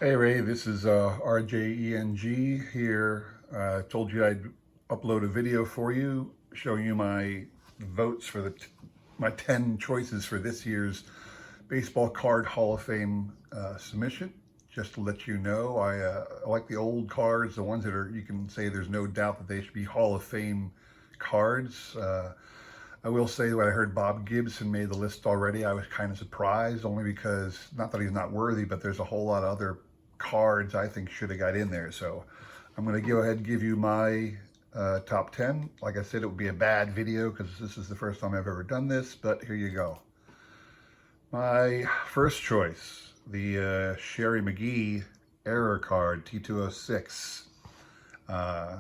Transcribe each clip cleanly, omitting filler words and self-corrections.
Hey Ray, this is RJENG here. Told you I'd upload a video for you showing you my votes for my 10 choices for this year's Baseball Card Hall of Fame submission. Just to let you know, I like the old cards, the ones that are you can say there's no doubt that they should be Hall of Fame cards. I will say when I heard Bob Gibson made the list already, I was kind of surprised, only because, not that he's not worthy, but there's a whole lot of other cards I think should have got in there. So I'm going to go ahead and give you my top 10. Like I said, it would be a bad video because this is the first time I've ever done this, but here you go. My first choice, the Sherry McGee error card, T206. Uh,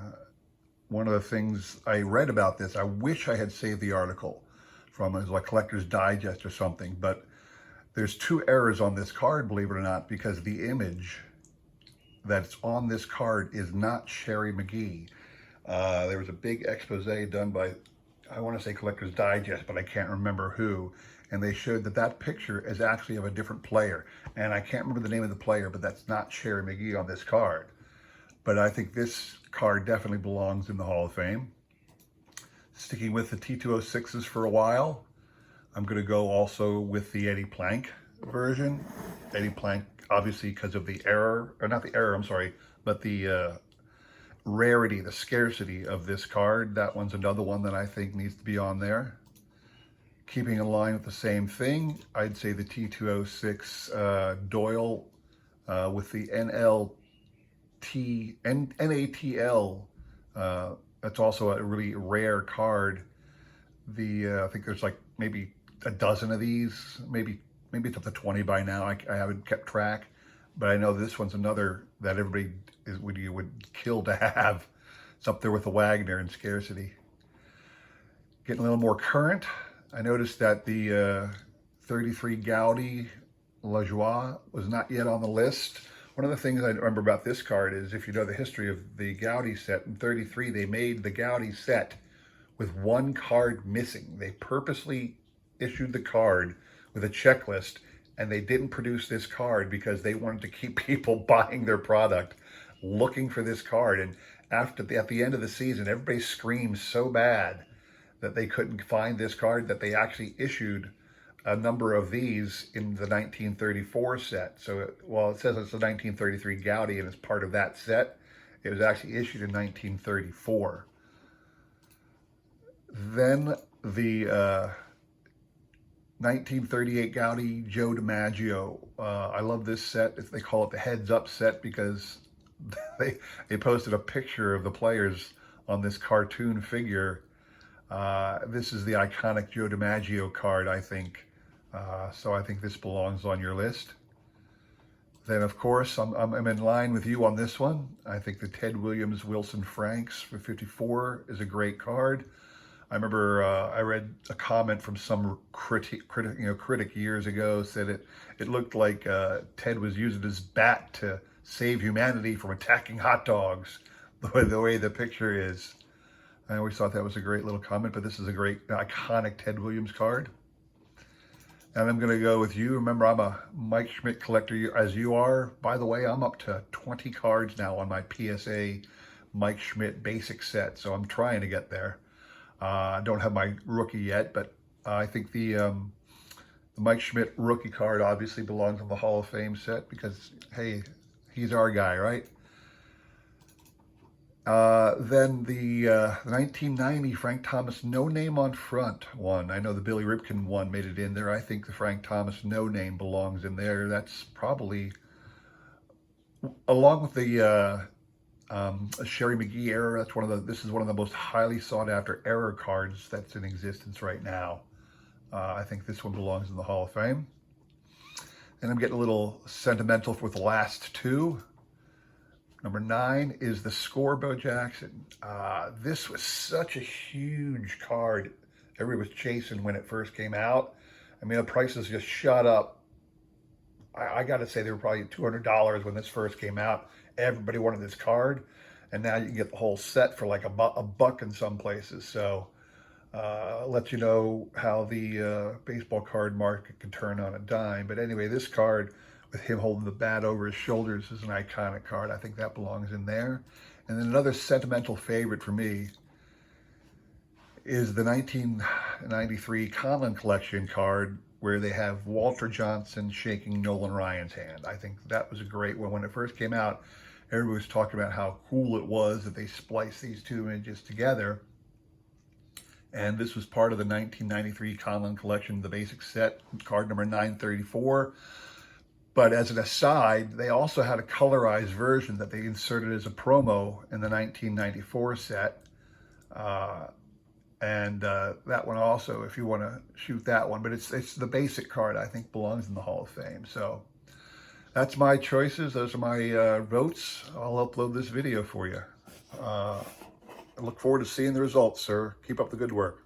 One of the things I read about this, I wish I had saved the article from it was like Collector's Digest or something, but there's two errors on this card, believe it or not, because the image that's on this card is not Sherry McGee. There was a big expose done by, I want to say Collector's Digest, but I can't remember who, and they showed that that picture is actually of a different player, and I can't remember the name of the player, but that's not Sherry McGee on this card. But I think this card definitely belongs in the Hall of Fame. Sticking with the T206s for a while, I'm going to go also with the Eddie Plank version. Eddie Plank, obviously, because of the error, or not the error, I'm sorry, but the rarity, the scarcity of this card. That one's another one that I think needs to be on there. Keeping in line with the same thing, I'd say the T206 Doyle with the NATL. That's also a really rare card. I think there's like maybe a dozen of these, maybe it's up to 20 by now. I haven't kept track, but I know this one's another that everybody would kill to have. It's up there with the Wagner in scarcity. Getting a little more current, I noticed that the 33 Gaudi La Joie was not yet on the list. One of the things I remember about this card is if you know the history of the Gaudi set, in 33 they made the Gaudi set with one card missing. They purposely issued the card with a checklist and they didn't produce this card because they wanted to keep people buying their product looking for this card. And at the end of the season, everybody screamed so bad that they couldn't find this card that they actually issued a number of these in the 1934 set. So while it says it's the 1933 Gaudi and it's part of that set, it was actually issued in 1934. Then the 1938 Gaudi Joe DiMaggio. I love this set. They call it the Heads Up set because they posted a picture of the players on this cartoon figure. This is the iconic Joe DiMaggio card, I think. So I think this belongs on your list. Then, of course, I'm in line with you on this one. I think the Ted Williams Wilson Franks for 54 is a great card. I remember I read a comment from some critic years ago said it looked like Ted was using his bat to save humanity from attacking hot dogs. The way the picture is. I always thought that was a great little comment, but this is a great iconic Ted Williams card. And I'm going to go with you. Remember, I'm a Mike Schmidt collector as you are. By the way, I'm up to 20 cards now on my PSA Mike Schmidt basic set, so I'm trying to get there. I don't have my rookie yet, but I think the Mike Schmidt rookie card obviously belongs on the Hall of Fame set because, hey, he's our guy, right? Then the 1990 Frank Thomas No Name on Front one. I know the Billy Ripken one made it in there. I think the Frank Thomas No Name belongs in there. That's probably, along with the Sherry McGee error, this is one of the most highly sought after error cards that's in existence right now. I think this one belongs in the Hall of Fame. And I'm getting a little sentimental with the last two. Number 9 is the Score Bo Jackson. This was such a huge card. Everybody was chasing when it first came out. I mean, the prices just shot up. I got to say they were probably $200 when this first came out. Everybody wanted this card, and now you can get the whole set for like a buck in some places. So let you know how the baseball card market can turn on a dime. But anyway, this card with him holding the bat over his shoulders is an iconic card. I think that belongs in there. And then another sentimental favorite for me is the 1993 Conlon Collection card where they have Walter Johnson shaking Nolan Ryan's hand. I think that was a great one. When it first came out, everybody was talking about how cool it was that they spliced these two images together. And this was part of the 1993 Conlon Collection, the basic set, card number 934. But as an aside, they also had a colorized version that they inserted as a promo in the 1994 set. That one also, if you want to shoot that one, but it's the basic card, I think belongs in the Hall of Fame. So that's my choices. Those are my votes. I'll upload this video for you. I look forward to seeing the results, sir. Keep up the good work.